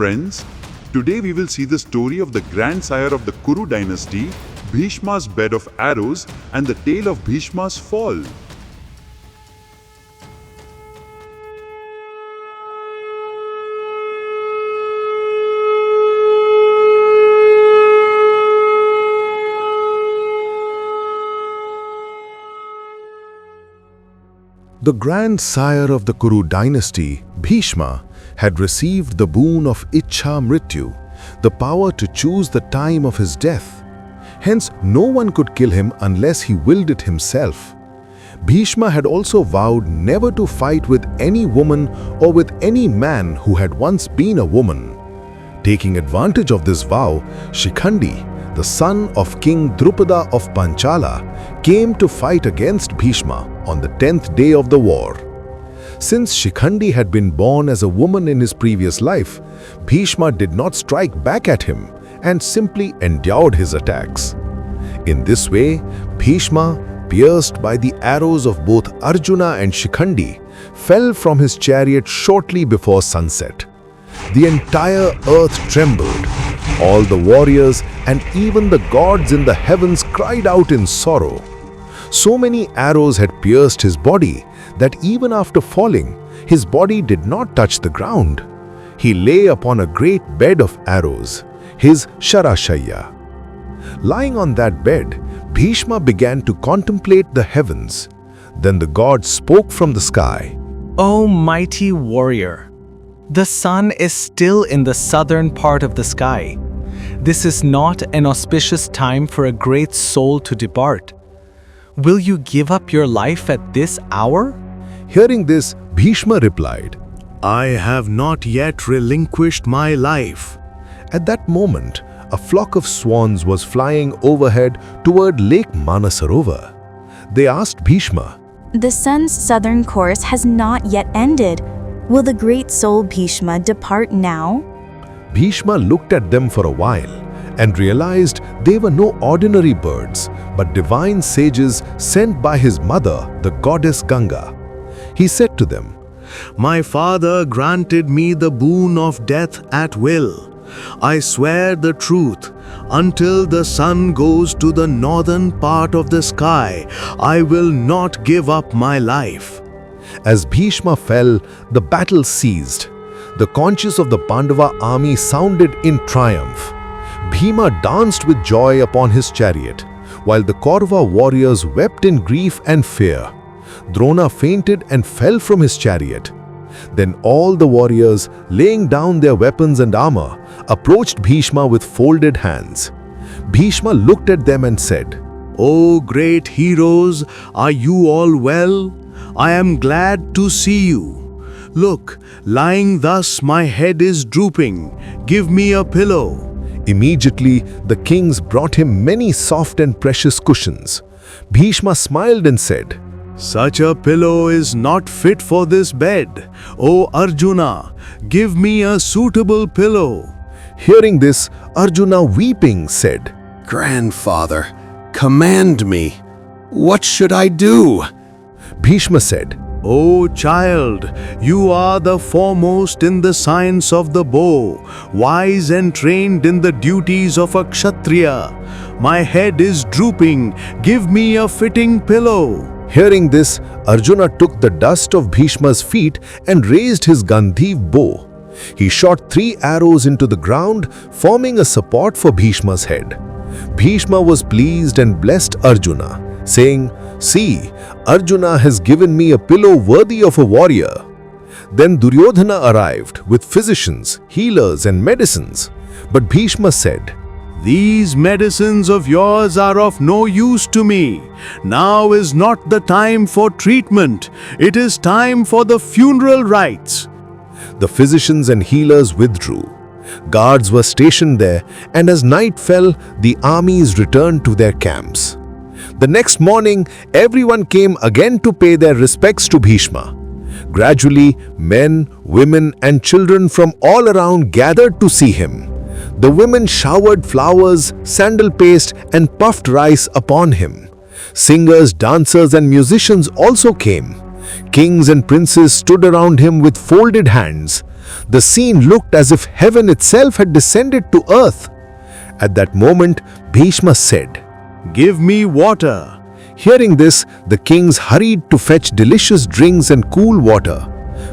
friends. Today we will see the story of the grandsire of the Kuru dynasty, Bhishma's bed of arrows, and the tale of Bhishma's fall. The grandsire of the Kuru dynasty, Bhishma, had received the boon of Ichha Mrityu, the power to choose the time of his death. Hence, no one could kill him unless he willed it himself. Bhishma had also vowed never to fight with any woman or with any man who had once been a woman. Taking advantage of this vow, Shikhandi, the son of King Drupada of Panchala, came to fight against Bhishma on the 10th day of the war. Since Shikhandi had been born as a woman in his previous life, Bhishma did not strike back at him and simply endured his attacks. In this way, Bhishma, pierced by the arrows of both Arjuna and Shikhandi, fell from his chariot shortly before sunset. The entire earth trembled. All the warriors and even the gods in the heavens cried out in sorrow. So many arrows had pierced his body that even after falling, his body did not touch the ground. He lay upon a great bed of arrows, his Sharashaya. Lying on that bed, Bhishma began to contemplate the heavens. Then the god spoke from the sky. O mighty warrior, the sun is still in the southern part of the sky. This is not an auspicious time for a great soul to depart. Will you give up your life at this hour? Hearing this, Bhishma replied, I have not yet relinquished my life. At that moment, a flock of swans was flying overhead toward Lake Manasarovar. They asked Bhishma, The sun's southern course has not yet ended. Will the great soul Bhishma depart now? Bhishma looked at them for a while and realized they were no ordinary birds, but divine sages sent by his mother, the goddess Ganga. He said to them, My father granted me the boon of death at will. I swear the truth, until the sun goes to the northern part of the sky, I will not give up my life. As Bhishma fell, the battle ceased. The conches of the Pandava army sounded in triumph. Bhima danced with joy upon his chariot, while the Kaurava warriors wept in grief and fear. Drona fainted and fell from his chariot. Then all the warriors, laying down their weapons and armor, approached Bhishma with folded hands. Bhishma looked at them and said, O great heroes, are you all well? I am glad to see you. Look, lying thus my head is drooping. Give me a pillow. Immediately, the kings brought him many soft and precious cushions. Bhishma smiled and said, Such a pillow is not fit for this bed. O Arjuna, give me a suitable pillow. Hearing this, Arjuna weeping said, Grandfather, command me. What should I do? Bhishma said, O child, you are the foremost in the science of the bow, wise and trained in the duties of a Kshatriya. My head is drooping. Give me a fitting pillow. Hearing this, Arjuna took the dust of Bhishma's feet and raised his Gandhiv bow. He shot 3 arrows into the ground, forming a support for Bhishma's head. Bhishma was pleased and blessed Arjuna, saying, See, Arjuna has given me a pillow worthy of a warrior. Then Duryodhana arrived with physicians, healers and medicines. But Bhishma said, These medicines of yours are of no use to me. Now is not the time for treatment. It is time for the funeral rites. The physicians and healers withdrew. Guards were stationed there, and as night fell, the armies returned to their camps. The next morning, everyone came again to pay their respects to Bhishma. Gradually, men, women, and children from all around gathered to see him. The women showered flowers, sandal paste, and puffed rice upon him. Singers, dancers, and musicians also came. Kings and princes stood around him with folded hands. The scene looked as if heaven itself had descended to earth. At that moment, Bhishma said, "Give me water." Hearing this, the kings hurried to fetch delicious drinks and cool water.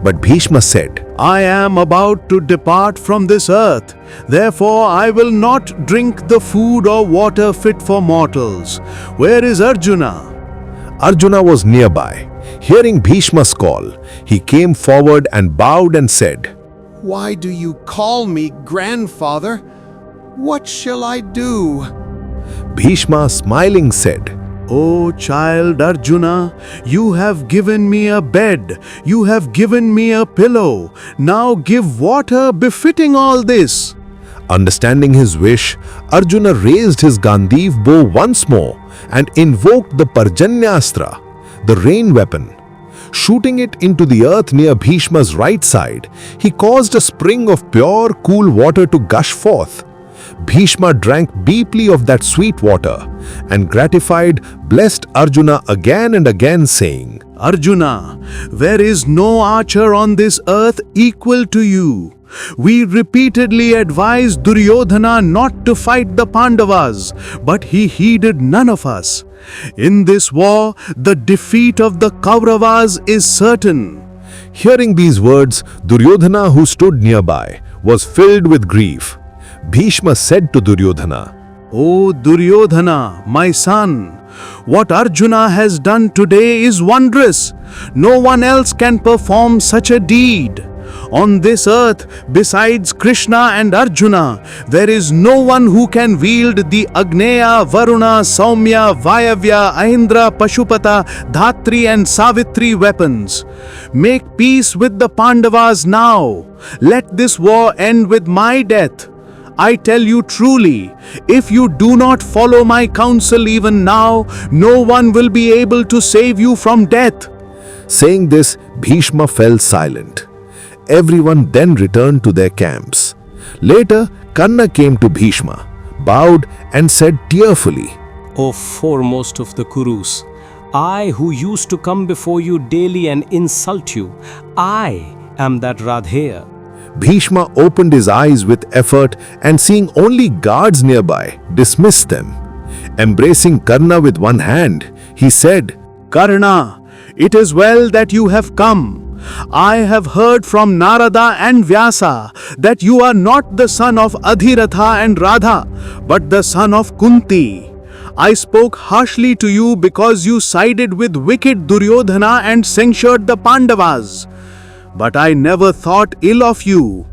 But Bhishma said, "I am about to depart from this earth. Therefore, I will not drink the food or water fit for mortals. Where is Arjuna?" Arjuna was nearby. Hearing Bhishma's call, he came forward and bowed and said, Why do you call me grandfather? What shall I do? Bhishma, smiling, said, "O child Arjuna, you have given me a bed, you have given me a pillow. Now give water befitting all this." Understanding his wish, Arjuna raised his Gandiv bow once more and invoked the Parjanyastra, the rain weapon. Shooting it into the earth near Bhishma's right side, he caused a spring of pure, cool water to gush forth. Bhishma drank deeply of that sweet water and, gratified, blessed Arjuna again and again, saying, "Arjuna, there is no archer on this earth equal to you. We repeatedly advised Duryodhana not to fight the Pandavas, but he heeded none of us. In this war, the defeat of the Kauravas is certain." Hearing these words, Duryodhana, who stood nearby, was filled with grief. Bhishma said to Duryodhana, "O Duryodhana, my son, what Arjuna has done today is wondrous. No one else can perform such a deed. On this earth, besides Krishna and Arjuna, there is no one who can wield the Agneya, Varuna, Saumya, Vayavya, Ahindra, Pashupata, Dhatri and Savitri weapons. Make peace with the Pandavas now. Let this war end with my death. I tell you truly, if you do not follow my counsel even now, no one will be able to save you from death." Saying this, Bhishma fell silent. Everyone then returned to their camps. Later, Karna came to Bhishma, bowed and said tearfully, O foremost of the Kurus, I who used to come before you daily and insult you, I am that Radheya. Bhishma opened his eyes with effort and, seeing only guards nearby, dismissed them. Embracing Karna with one hand, he said, "Karna, it is well that you have come. I have heard from Narada and Vyasa that you are not the son of Adhiratha and Radha, but the son of Kunti. I spoke harshly to you because you sided with wicked Duryodhana and censured the Pandavas. But I never thought ill of you.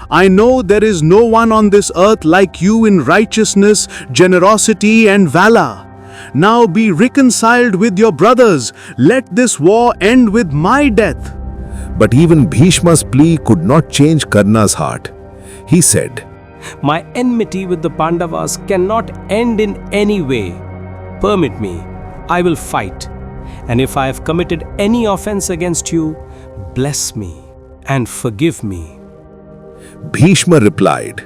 I know there is no one on this earth like you in righteousness, generosity and valor. Now be reconciled with your brothers. Let this war end with my death." But even Bhishma's plea could not change Karna's heart. He said, My enmity with the Pandavas cannot end in any way. Permit me, I will fight. And if I have committed any offense against you, bless me and forgive me. Bhishma replied,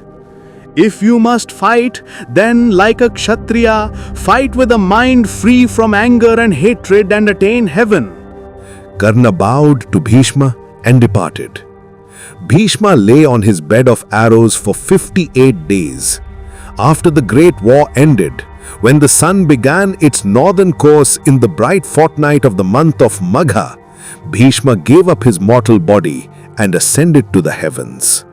"If you must fight, then like a Kshatriya, fight with a mind free from anger and hatred and attain heaven." Karna bowed to Bhishma and departed. Bhishma lay on his bed of arrows for 58 days. After the great war ended, when the sun began its northern course in the bright fortnight of the month of Magha, Bhishma gave up his mortal body and ascended to the heavens.